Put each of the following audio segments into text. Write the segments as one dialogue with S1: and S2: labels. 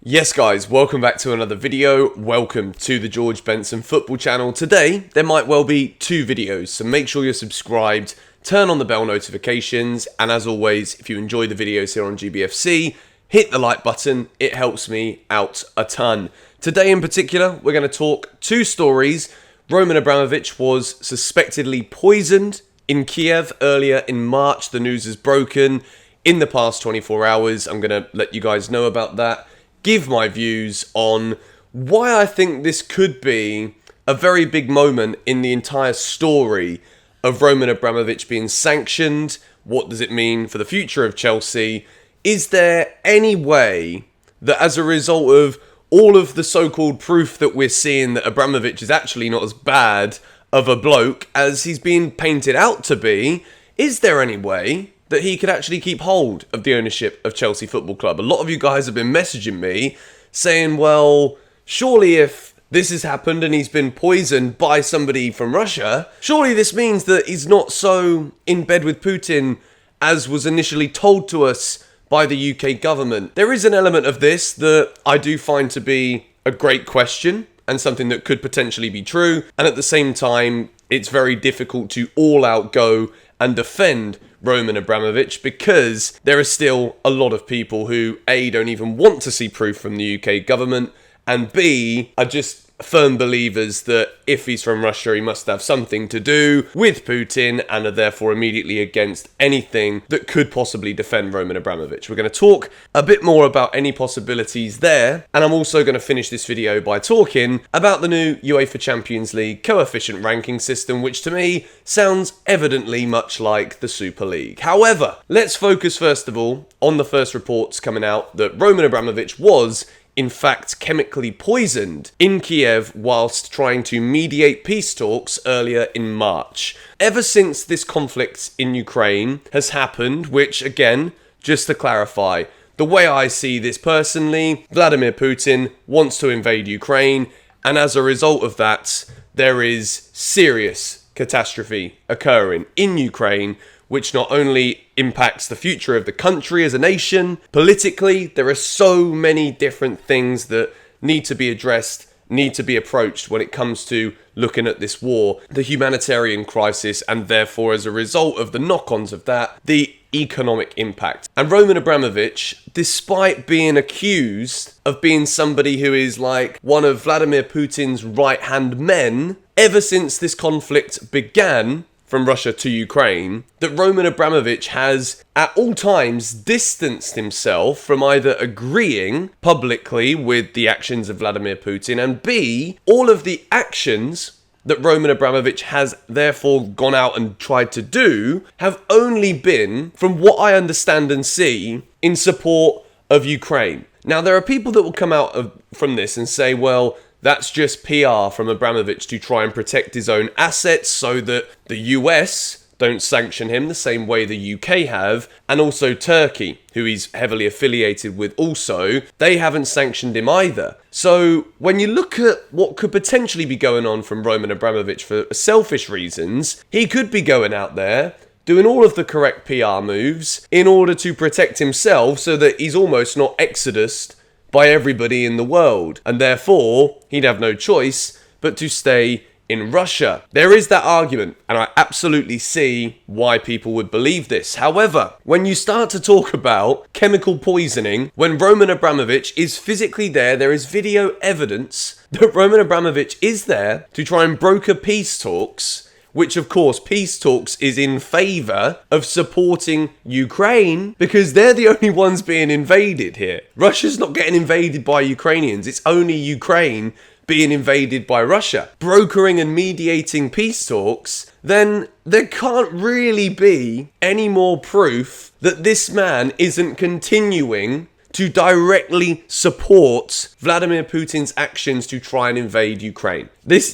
S1: Yes guys, welcome back to another video. Welcome to the George Benson Football channel. Today, there might well be two videos, so make sure you're subscribed, turn on the bell notifications, and as always, if you enjoy the videos here on GBFC, hit the like button, it helps me out a ton. Today in particular, we're going to talk two stories. Roman Abramovich was suspectedly poisoned in Kyiv earlier in March. The news has broken in the past 24 hours. I'm going to let you guys know about that. Give my views on why I think this could be a very big moment in the entire story of Roman Abramovich being sanctioned. What does it mean for the future of Chelsea? Is there any way that as a result of all of the so-called proof that we're seeing that Abramovich is actually not as bad of a bloke as he's being painted out to be, is there any way that he could actually keep hold of the ownership of Chelsea Football Club? A lot of you guys have been messaging me saying, well, surely if this has happened and he's been poisoned by somebody from Russia, surely this means that he's not so in bed with Putin as was initially told to us by the UK government. There is an element of this that I do find to be a great question and something that could potentially be true. And at the same time, it's very difficult to all out go and defend Roman Abramovich because there are still a lot of people who A, don't even want to see proof from the UK government, and B, are just firm believers that if he's from Russia, he must have something to do with Putin and are therefore immediately against anything that could possibly defend Roman Abramovich. We're going to talk a bit more about any possibilities there, and I'm also going to finish this video by talking about the new Uefa Champions League coefficient ranking system, which to me sounds evidently much like the Super League. However, let's focus first of all on the first reports coming out that Roman Abramovich was in fact chemically poisoned in Kyiv whilst trying to mediate peace talks earlier in March. Ever since this conflict in Ukraine has happened, which again, just to clarify, the way I see this personally, Vladimir Putin wants to invade Ukraine, and as a result of that, there is serious catastrophe occurring in Ukraine, which not only impacts the future of the country as a nation, politically, there are so many different things that need to be addressed, need to be approached when it comes to looking at this war, the humanitarian crisis, and therefore, as a result of the knock-ons of that, the economic impact. And Roman Abramovich, despite being accused of being somebody who is like one of Vladimir Putin's right-hand men, ever since this conflict began, from Russia to Ukraine, that Roman Abramovich has at all times distanced himself from either agreeing publicly with the actions of Vladimir Putin and B, all of the actions that Roman Abramovich has therefore gone out and tried to do have only been, from what I understand and see, in support of Ukraine. Now, there are people that will come out from this and say, well, that's just PR from Abramovich to try and protect his own assets so that the US don't sanction him the same way the UK have, and also Turkey, who he's heavily affiliated with also, they haven't sanctioned him either. So when you look at what could potentially be going on from Roman Abramovich for selfish reasons, he could be going out there doing all of the correct PR moves in order to protect himself so that he's almost not exodused by everybody in the world, and therefore he'd have no choice but to stay in Russia. There is that argument, and I absolutely see why people would believe this. However, when you start to talk about chemical poisoning, when Roman Abramovich is physically there is video evidence that Roman Abramovich is there to try and broker peace talks, which of course peace talks is in favour of supporting Ukraine because they're the only ones being invaded here. Russia's not getting invaded by Ukrainians, it's only Ukraine being invaded by Russia. Brokering and mediating peace talks, then there can't really be any more proof that this man isn't continuing to directly support Vladimir Putin's actions to try and invade Ukraine. This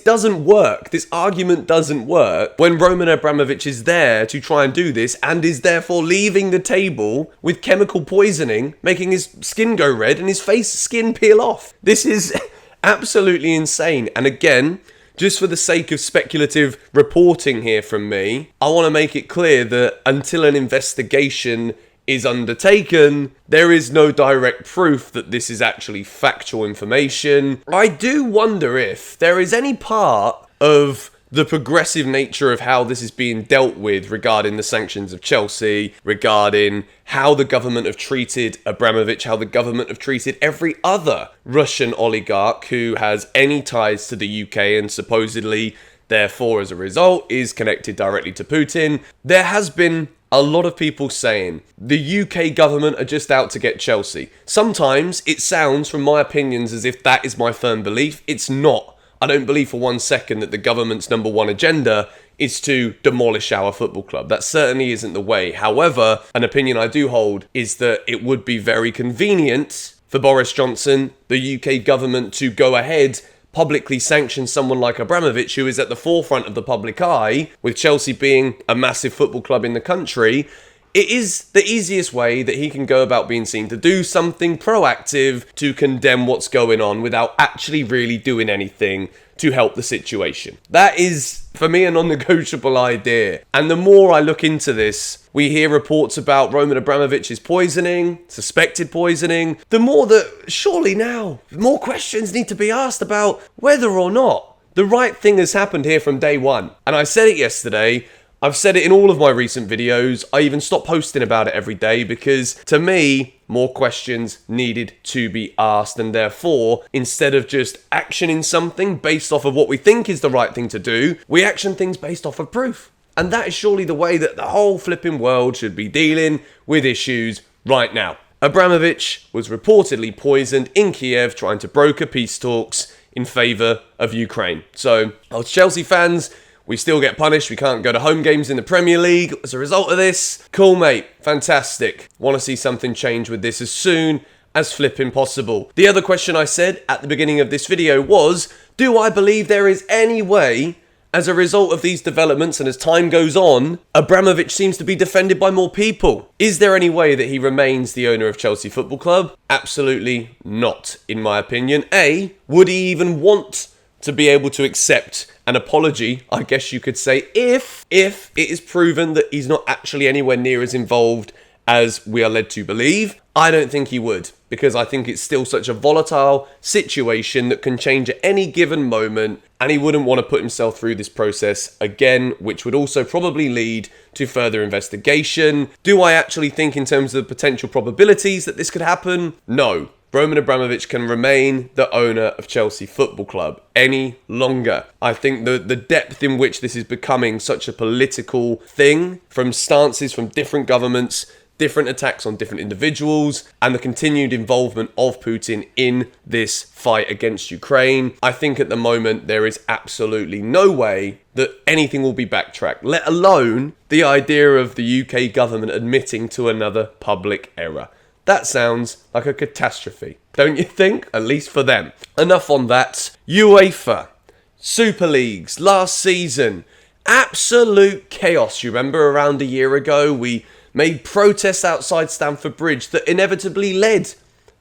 S1: doesn't work. This argument doesn't work when Roman Abramovich is there to try and do this and is therefore leaving the table with chemical poisoning, making his skin go red and his skin peel off. This is absolutely insane. And again, just for the sake of speculative reporting here from me, I want to make it clear that until an investigation is undertaken, there is no direct proof that this is actually factual information. I do wonder if there is any part of the progressive nature of how this is being dealt with regarding the sanctions of Chelsea, regarding how the government have treated Abramovich, how the government have treated every other Russian oligarch who has any ties to the UK and supposedly, therefore, as a result, is connected directly to Putin. There has been a lot of people saying the UK government are just out to get Chelsea. Sometimes it sounds, from my opinions, as if that is my firm belief. It's not. I don't believe for 1 second that the government's number one agenda is to demolish our football club. That certainly isn't the way. However, an opinion I do hold is that it would be very convenient for Boris Johnson, the UK government, to go ahead, publicly sanction someone like Abramovich, who is at the forefront of the public eye, with Chelsea being a massive football club in the country. It is the easiest way that he can go about being seen to do something proactive to condemn what's going on without actually really doing anything to help the situation. That is, for me, a non-negotiable idea. And the more I look into this, we hear reports about Roman Abramovich's poisoning, suspected poisoning, the more that surely now more questions need to be asked about whether or not the right thing has happened here from day one. And I said it yesterday, I've said it in all of my recent videos. I even stopped posting about it every day because, to me, more questions needed to be asked, and therefore, instead of just actioning something based off of what we think is the right thing to do, we action things based off of proof. And that is surely the way that the whole flipping world should be dealing with issues right now. Abramovich was reportedly poisoned in Kyiv trying to broker peace talks in favour of Ukraine. So, as Chelsea fans, we still get punished. We can't go to home games in the Premier League as a result of this. Cool, mate. Fantastic. Want to see something change with this as soon as flipping possible. The other question I said at the beginning of this video was, do I believe there is any way, as a result of these developments and as time goes on, Abramovich seems to be defended by more people? Is there any way that he remains the owner of Chelsea Football Club? Absolutely not, in my opinion. A, would he even want to be able to accept an apology, I guess you could say, if it is proven that he's not actually anywhere near as involved as we are led to believe? I don't think he would, because I think it's still such a volatile situation that can change at any given moment, and he wouldn't want to put himself through this process again, which would also probably lead to further investigation. Do I actually think, in terms of the potential probabilities, that this could happen? No. Roman Abramovich can remain the owner of Chelsea Football Club any longer. I think the depth in which this is becoming such a political thing, from stances from different governments, different attacks on different individuals, and the continued involvement of Putin in this fight against Ukraine, I think at the moment there is absolutely no way that anything will be backtracked, let alone the idea of the UK government admitting to another public error. That sounds like a catastrophe, don't you think? At least for them. Enough on that. UEFA, Super Leagues, last season, absolute chaos. You remember around a year ago, we made protests outside Stamford Bridge that inevitably led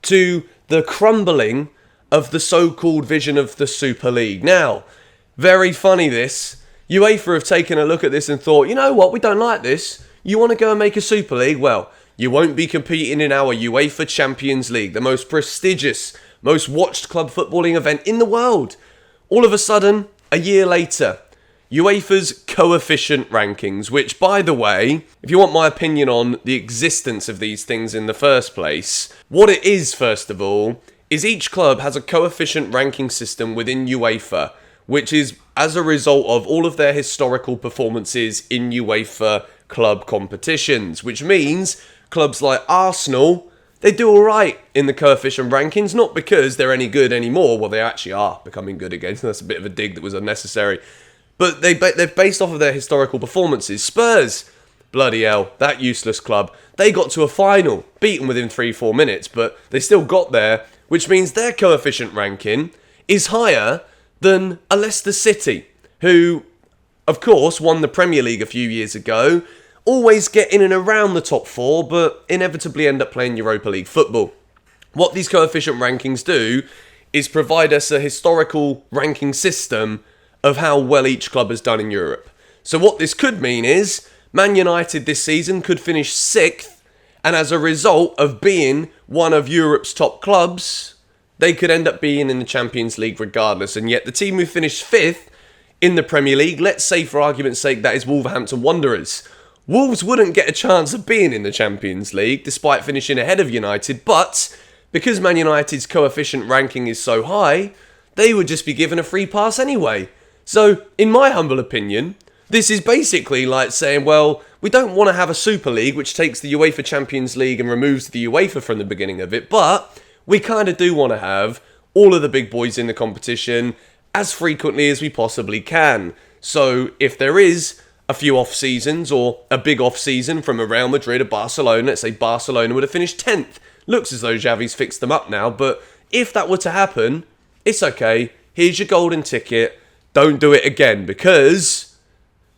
S1: to the crumbling of the so-called vision of the Super League. Now, very funny this. UEFA have taken a look at this and thought, you know what, we don't like this. You want to go and make a Super League? Well, you won't be competing in our Uefa Champions League, the most prestigious, most watched club footballing event in the world. All of a sudden, a year later, UEFA's coefficient rankings, which, by the way, if you want my opinion on the existence of these things in the first place, what it is, first of all, is each club has a coefficient ranking system within UEFA, which is as a result of all of their historical performances in UEFA club competitions, which means clubs like Arsenal, they do all right in the coefficient rankings, not because they're any good anymore. Well, they actually are becoming good again. So that's a bit of a dig that was unnecessary. But they're based off of their historical performances. Spurs, bloody hell, that useless club. They got to a final, beaten within 3-4 minutes, but they still got there, which means their coefficient ranking is higher than a Leicester City, who, of course, won the Premier League a few years ago, always get in and around the top four, but inevitably end up playing Europa League football. What these coefficient rankings do is provide us a historical ranking system of how well each club has done in Europe. So what this could mean is Man United this season could finish 6th And as a result of being one of Europe's top clubs, they could end up being in the Champions League regardless. And yet the team who finished 5th in the Premier League, let's say for argument's sake that is Wolverhampton Wanderers. Wolves wouldn't get a chance of being in the Champions League despite finishing ahead of United, but because Man United's coefficient ranking is so high, they would just be given a free pass anyway. So, in my humble opinion, this is basically like saying, well, we don't want to have a Super League which takes the UEFA Champions League and removes the UEFA from the beginning of it, but we kind of do want to have all of the big boys in the competition as frequently as we possibly can. So, if there is a few off-seasons or a big off-season from a Real Madrid or Barcelona, let's say Barcelona would have finished 10th. Looks as though Xavi's fixed them up now, but if that were to happen, it's okay. Here's your golden ticket. Don't do it again because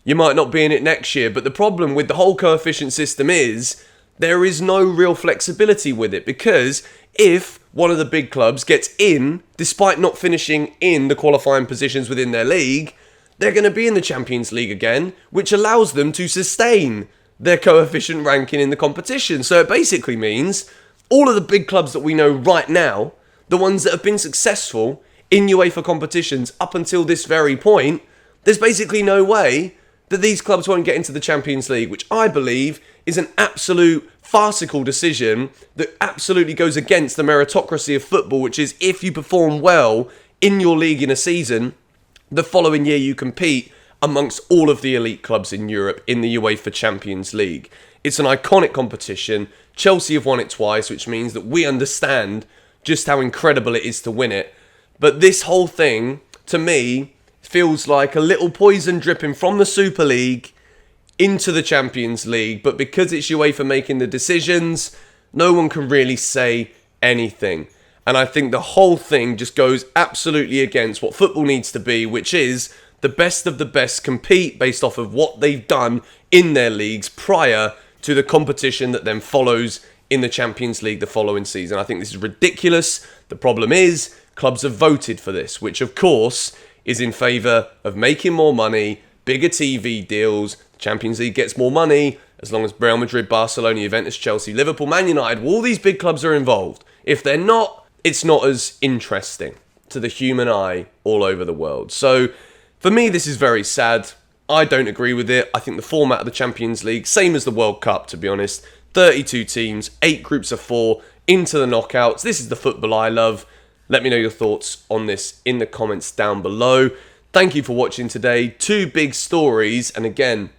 S1: you might not be in it next year. But the problem with the whole coefficient system is there is no real flexibility with it, because if one of the big clubs gets in, despite not finishing in the qualifying positions within their league, they're going to be in the Champions League again, which allows them to sustain their coefficient ranking in the competition. So it basically means all of the big clubs that we know right now, the ones that have been successful in UEFA competitions up until this very point, there's basically no way that these clubs won't get into the Champions League, which I believe is an absolute farcical decision that absolutely goes against the meritocracy of football, which is if you perform well in your league in a season, the following year you compete amongst all of the elite clubs in Europe in the UEFA Champions League. It's an iconic competition. Chelsea have won it twice, which means that we understand just how incredible it is to win it. But this whole thing, to me, feels like a little poison dripping from the Super League into the Champions League. But because it's UEFA making the decisions, no one can really say anything. And I think the whole thing just goes absolutely against what football needs to be, which is the best of the best compete based off of what they've done in their leagues prior to the competition that then follows in the Champions League the following season. I think this is ridiculous. The problem is clubs have voted for this, which of course is in favour of making more money, bigger TV deals. The Champions League gets more money as long as Real Madrid, Barcelona, Juventus, Chelsea, Liverpool, Man United, all these big clubs are involved. If they're not, it's not as interesting to the human eye all over the world. So for me, this is very sad. I don't agree with it. I think the format of the Champions League, same as the World Cup, to be honest. 32 teams, 8 groups of 4, into the knockouts. This is the football I love. Let me know your thoughts on this in the comments down below. Thank you for watching today. 2 big stories, and again,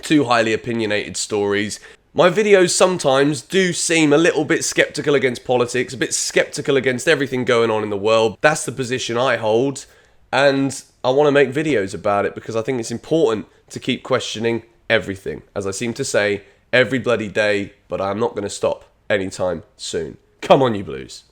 S1: 2 highly opinionated stories. My videos sometimes do seem a little bit skeptical against politics, a bit skeptical against everything going on in the world. That's the position I hold, and I want to make videos about it because I think it's important to keep questioning everything, as I seem to say every bloody day, but I'm not going to stop anytime soon. Come on, you Blues.